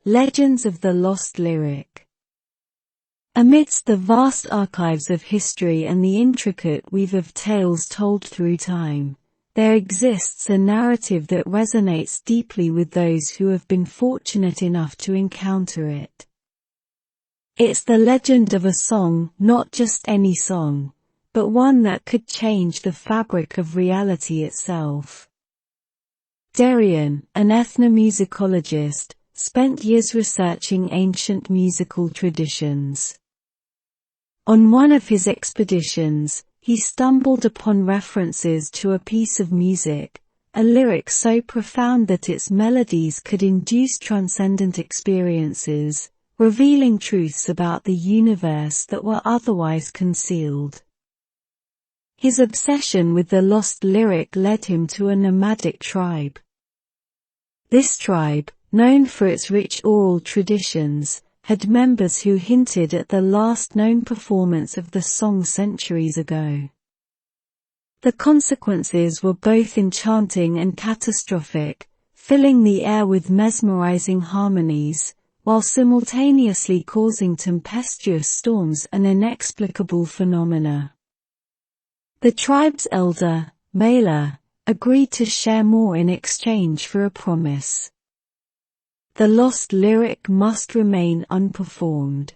Legends of the Lost Lyric. Amidst the vast archives of history and the intricate weave of tales told through time, there exists a narrative that resonates deeply with those who have been fortunate enough to encounter it. It's the legend of a song, not just any song, but one that could change the fabric of reality itself. Darian, an ethnomusicologist, spent years researching ancient musical traditions. On one of his expeditions, he stumbled upon references to a piece of music, a lyric so profound that its melodies could induce transcendent experiences, revealing truths about the universe that were otherwise concealed. His obsession with the lost lyric led him to a nomadic tribe. This tribe, known for its rich oral traditions, had members who hinted at the last known performance of the song centuries ago. The consequences were both enchanting and catastrophic, filling the air with mesmerizing harmonies, while simultaneously causing tempestuous storms and inexplicable phenomena. The tribe's elder, Mela, agreed to share more in exchange for a promise. The lost lyric must remain unperformed.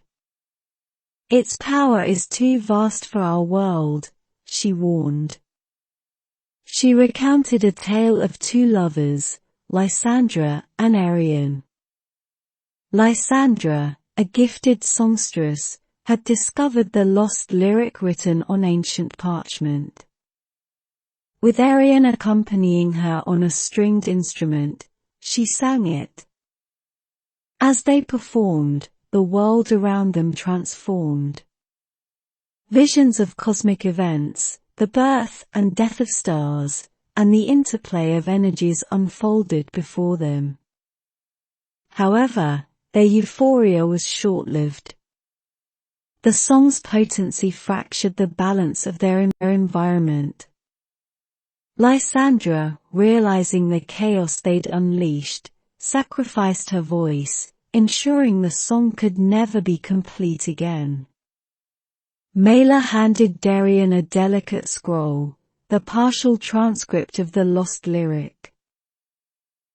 Its power is too vast for our world, she warned. She recounted a tale of two lovers, Lysandra and Arion. Lysandra, a gifted songstress, had discovered the lost lyric written on ancient parchment. With Arion accompanying her on a stringed instrument, she sang it. As they performed, the world around them transformed. Visions of cosmic events, the birth and death of stars, and the interplay of energies unfolded before them. However, their euphoria was short-lived. The song's potency fractured the balance of their environment. Lysandra, realizing the chaos they'd unleashed, sacrificed her voice, ensuring the song could never be complete again. Mela handed Darian a delicate scroll, the partial transcript of the lost lyric.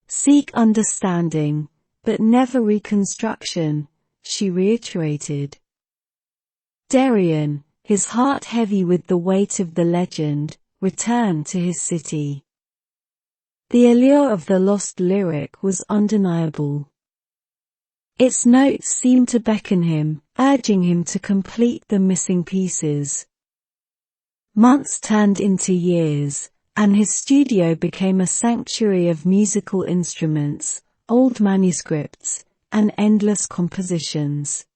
"Seek understanding, but never reconstruction," she reiterated. Darian, his heart heavy with the weight of the legend, returned to his city. The allure of the lost lyric was undeniable. Its notes seemed to beckon him, urging him to complete the missing pieces. Months turned into years, and his studio became a sanctuary of musical instruments, old manuscripts, and endless compositions.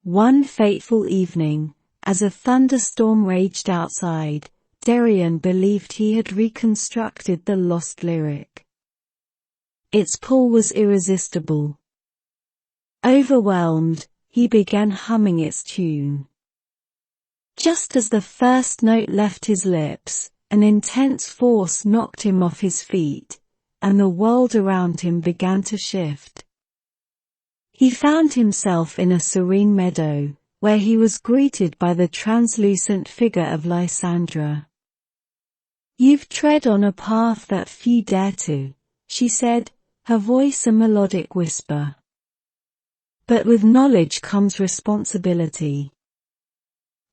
One fateful evening, as a thunderstorm raged outside, Darian believed he had reconstructed the lost lyric. Its pull was irresistible. Overwhelmed, he began humming its tune. Just as the first note left his lips, an intense force knocked him off his feet, and the world around him began to shift. He found himself in a serene meadow, where he was greeted by the translucent figure of Lysandra. "You've tread on a path that few dare to," she said, her voice a melodic whisper. "But with knowledge comes responsibility."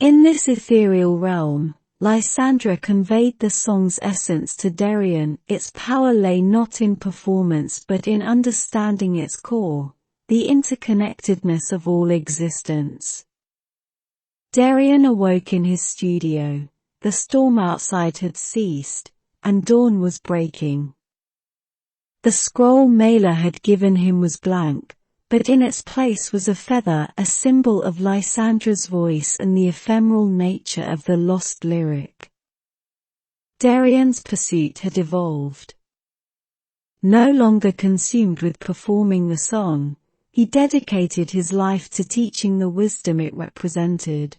In this ethereal realm, Lysandra conveyed the song's essence to Darian. Its power lay not in performance but in understanding its core, the interconnectedness of all existence. Darian awoke in his studio. The storm outside had ceased, and dawn was breaking. The scroll Mela had given him was blank, but in its place was a feather, a symbol of Lysandra's voice and the ephemeral nature of the lost lyric. Darian's pursuit had evolved. No longer consumed with performing the song, he dedicated his life to teaching the wisdom it represented.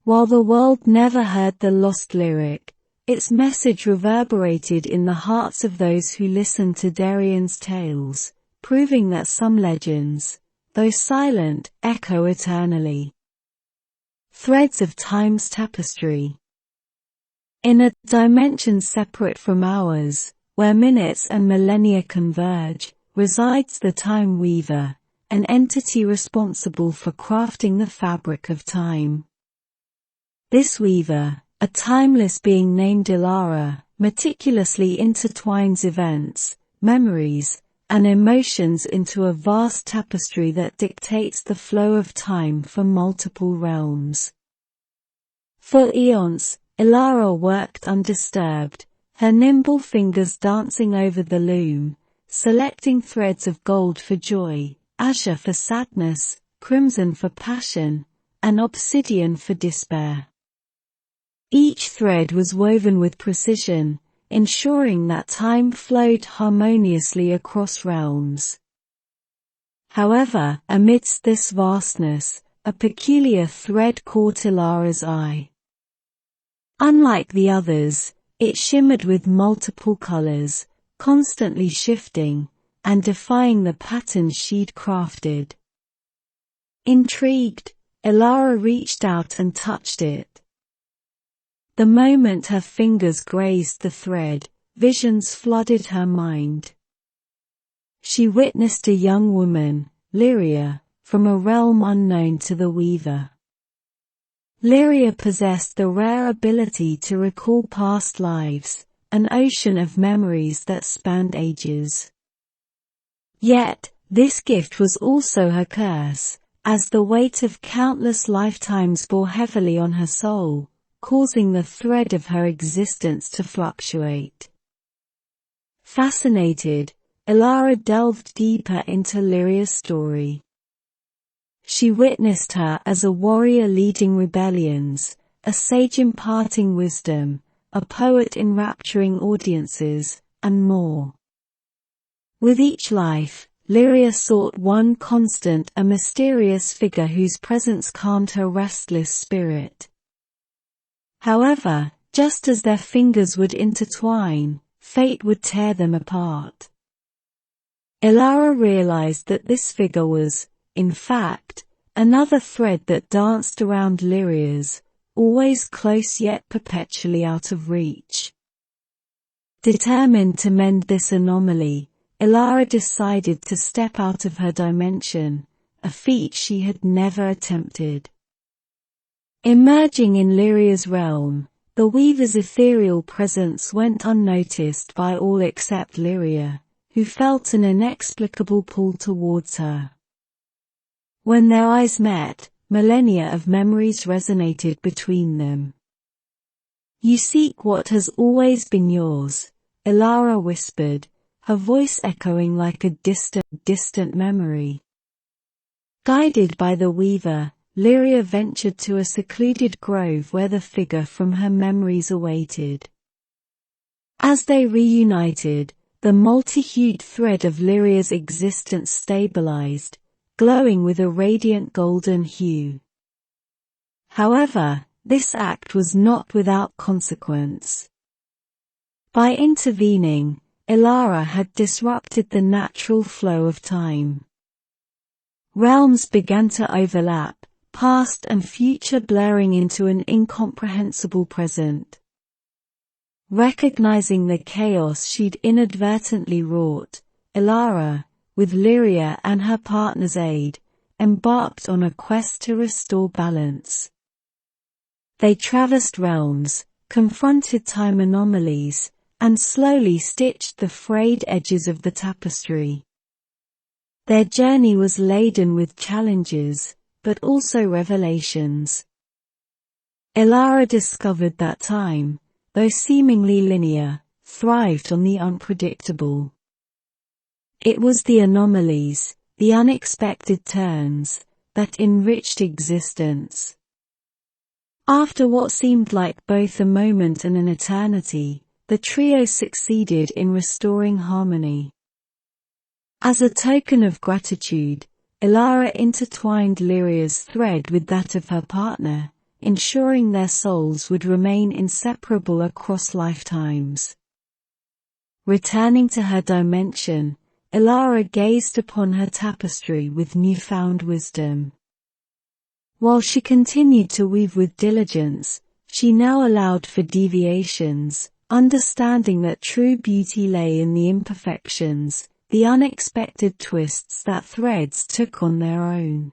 While the world never heard the lost lyric, its message reverberated in the hearts of those who listened to Darian's tales, proving that some legends, though silent, echo eternally. Threads of Time's tapestry. In a dimension separate from ours, where minutes and millennia converge, resides the Time Weaver, an entity responsible for crafting the fabric of time. This weaver, a timeless being named Ilara, meticulously intertwines events, memories, and emotions into a vast tapestry that dictates the flow of time for multiple realms. For eons, Ilara worked undisturbed, her nimble fingers dancing over the loom, selecting threads of gold for joy, azure for sadness, crimson for passion, and obsidian for despair. Each thread was woven with precision, ensuring that time flowed harmoniously across realms. However, amidst this vastness, a peculiar thread caught Ilara's eye. Unlike the others, it shimmered with multiple colors, constantly shifting, and defying the patterns she'd crafted. Intrigued, Ilara reached out and touched it. The moment her fingers grazed the thread, visions flooded her mind. She witnessed a young woman, Lyria, from a realm unknown to the weaver. Lyria possessed the rare ability to recall past lives, an ocean of memories that spanned ages. Yet, this gift was also her curse, as the weight of countless lifetimes bore heavily on her soul, causing the thread of her existence to fluctuate. Fascinated, Ilara delved deeper into Lyria's story. She witnessed her as a warrior leading rebellions, a sage imparting wisdom, a poet enrapturing audiences, and more. With each life, Lyria sought one constant, a mysterious figure whose presence calmed her restless spirit. However, just as their fingers would intertwine, fate would tear them apart. Ilara realized that this figure was, in fact, another thread that danced around Lyria's, always close yet perpetually out of reach. Determined to mend this anomaly, Ilara decided to step out of her dimension, a feat she had never attempted. Emerging in Lyria's realm, the weaver's ethereal presence went unnoticed by all except Lyria, who felt an inexplicable pull towards her. When their eyes met, millennia of memories resonated between them. "You seek what has always been yours," Ilara whispered, her voice echoing like a distant memory. Guided by the weaver, Lyria ventured to a secluded grove where the figure from her memories awaited. As they reunited, the multi-hued thread of Lyria's existence stabilized, glowing with a radiant golden hue. However, this act was not without consequence. By intervening, Ilara had disrupted the natural flow of time. Realms began to overlap, past and future blurring into an incomprehensible present. Recognizing the chaos she'd inadvertently wrought, Ilara, with Lyria and her partner's aid, embarked on a quest to restore balance. They traversed realms, confronted time anomalies, and slowly stitched the frayed edges of the tapestry. Their journey was laden with challenges, but also revelations. Ilara discovered that time, though seemingly linear, thrived on the unpredictable. It was the anomalies, the unexpected turns, that enriched existence. After what seemed like both a moment and an eternity, the trio succeeded in restoring harmony. As a token of gratitude, Ilara intertwined Lyria's thread with that of her partner, ensuring their souls would remain inseparable across lifetimes. Returning to her dimension, Ilara gazed upon her tapestry with newfound wisdom. While she continued to weave with diligence, she now allowed for deviations, understanding that true beauty lay in the imperfections, the unexpected twists that threads took on their own.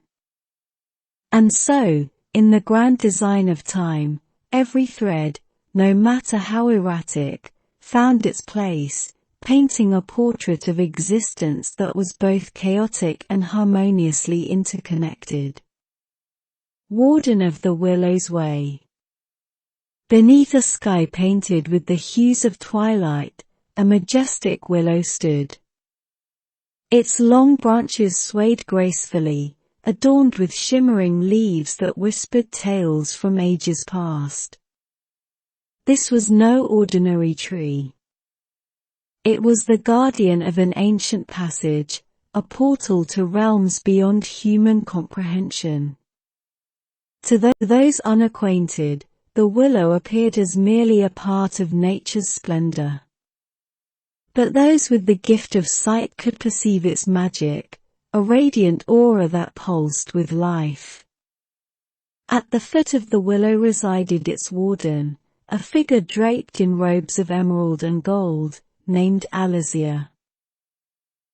And so, in the grand design of time, every thread, no matter how erratic, found its place, painting a portrait of existence that was both chaotic and harmoniously interconnected. Warden of the Willow's Way. Beneath a sky painted with the hues of twilight, a majestic willow stood. Its long branches swayed gracefully, adorned with shimmering leaves that whispered tales from ages past. This was no ordinary tree. It was the guardian of an ancient passage, a portal to realms beyond human comprehension. To those unacquainted, the willow appeared as merely a part of nature's splendor. But those with the gift of sight could perceive its magic, a radiant aura that pulsed with life. At the foot of the willow resided its warden, a figure draped in robes of emerald and gold, named Alazia.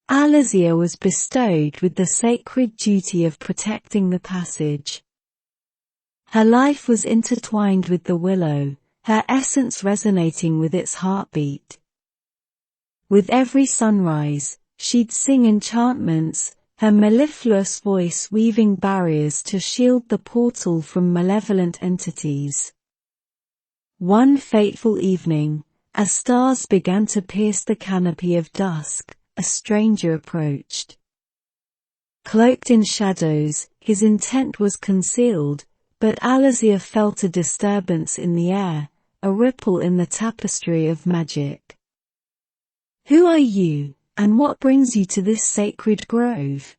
Alazia was bestowed with the sacred duty of protecting the passage. Her life was intertwined with the willow, her essence resonating with its heartbeat. With every sunrise, she'd sing enchantments, her mellifluous voice weaving barriers to shield the portal from malevolent entities. One fateful evening, as stars began to pierce the canopy of dusk, a stranger approached. Cloaked in shadows, his intent was concealed, but Alazia felt a disturbance in the air, a ripple in the tapestry of magic. "Who are you, and what brings you to this sacred grove?"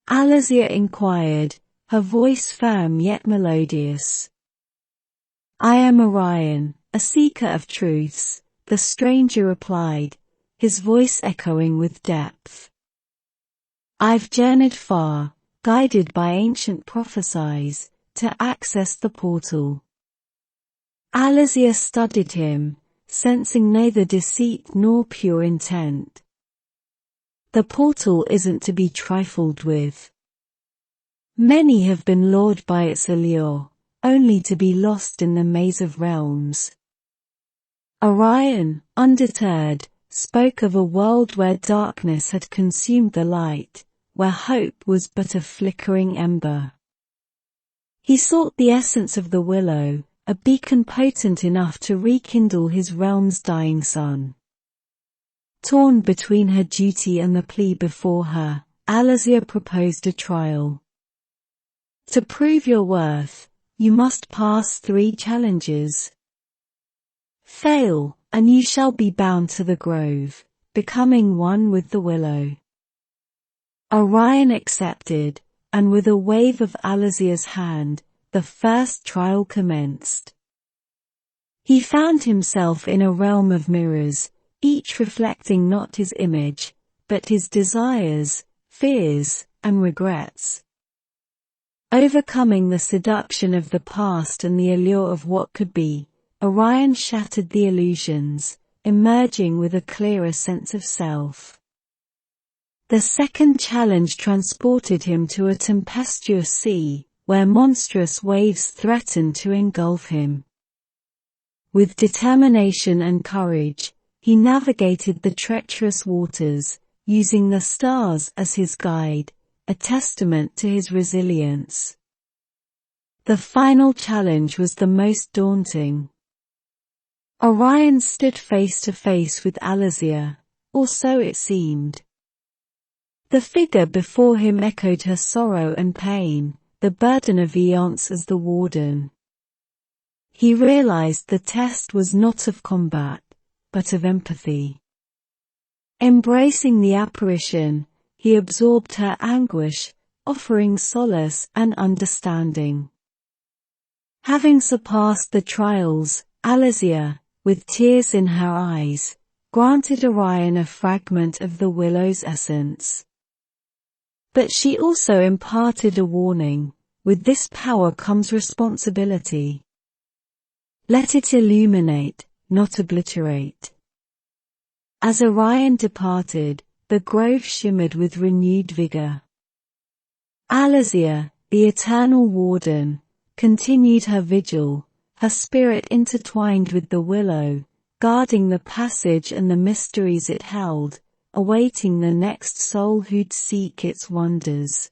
Alazia inquired, her voice firm yet melodious. "I am Orion, a seeker of truths," the stranger replied, his voice echoing with depth. "I've journeyed far, guided by ancient prophecies, to access the portal." Alazia studied him, sensing neither deceit nor pure intent. "The portal isn't to be trifled with. Many have been lured by its allure, only to be lost in the maze of realms." Orion, undeterred, spoke of a world where darkness had consumed the light, where hope was but a flickering ember. He sought the essence of the willow, a beacon potent enough to rekindle his realm's dying sun. Torn between her duty and the plea before her, Alazia proposed a trial. "To prove your worth, you must pass 3 challenges. Fail, and you shall be bound to the grove, becoming one with the willow." Orion accepted, and with a wave of Alazia's hand, the first trial commenced. He found himself in a realm of mirrors, each reflecting not his image, but his desires, fears, and regrets. Overcoming the seduction of the past and the allure of what could be, Orion shattered the illusions, emerging with a clearer sense of self. The second challenge transported him to a tempestuous sea, where monstrous waves threatened to engulf him. With determination and courage, he navigated the treacherous waters, using the stars as his guide, a testament to his resilience. The final challenge was the most daunting. Orion stood face to face with Alazia, or so it seemed. The figure before him echoed her sorrow and pain, the burden of eons as the warden. He realized the test was not of combat, but of empathy. Embracing the apparition, he absorbed her anguish, offering solace and understanding. Having surpassed the trials, Alazia, with tears in her eyes, granted Orion a fragment of the willow's essence. But she also imparted a warning: with this power comes responsibility. Let it illuminate, not obliterate. As Orion departed, the grove shimmered with renewed vigor. Alasea, the eternal warden, continued her vigil, her spirit intertwined with the willow, guarding the passage and the mysteries it held, awaiting the next soul who'd seek its wonders.